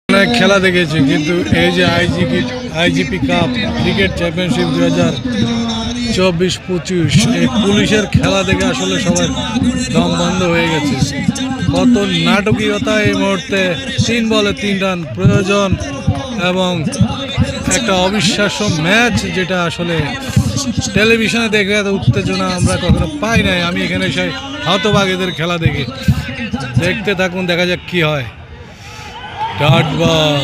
অনেক খেলা দেখেছি, কিন্তু এই যে আইজিপি কাপ ক্রিকেট চ্যাম্পিয়নশিপ 2024-25 এই পুলিশের খেলা দেখে আসলে সবার দম বন্ধ হয়ে গেছে। কত নাটকীয়তা এই মুহূর্তে, 3 বলে 3 রান প্রয়োজন এবং একটা অবিশ্বাস্য ম্যাচ, যেটা আসলে টেলিভিশনে দেখে এত উত্তেজনা আমরা কখনো পাই নাই। আমি এখানে সেই হতভাগীদের খেলা দেখি। দেখতে থাকুন, দেখা যাক কি হয়। ডট বল,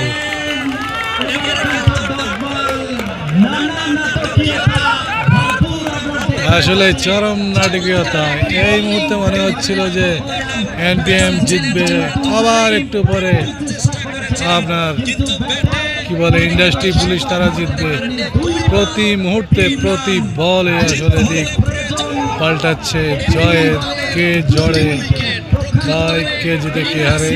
আসলে চরম নাটকীয়তা। এই মুহূর্তে মনে হচ্ছিল যে এনপিএম জিতবে, আবার একটু পরে আপনার কি বলে ইন্ডাস্ট্রি পুলিশ তারা জিতবে। প্রতি মুহূর্তে প্রতি বলে আসলে দিক পাল্টাচ্ছে। জয়ের কে জড়ে, তাই কে জিতে কে হারে।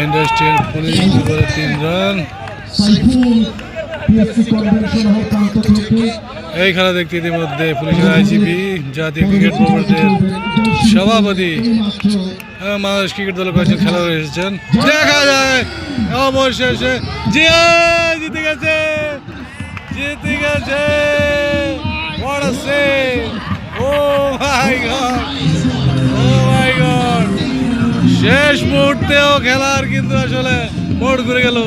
Industrial police 3 run. এই খেলা দেখতে ইতিমধ্যে পুলিশের আইজিপি জাতীয় ক্রিকেট বোর্ডের সভাপতি বাংলাদেশ ক্রিকেট দলের কয়েকজন খেলোয়াড় এসেছেন। দেখা যায় অবশেষে জিতে গেছে, জিতে গেছে। What a save! Oh my God! Oh my God! শেষ মুহূর্তেও খেলার কিন্তু আসলে মোড় ঘুরে গেল।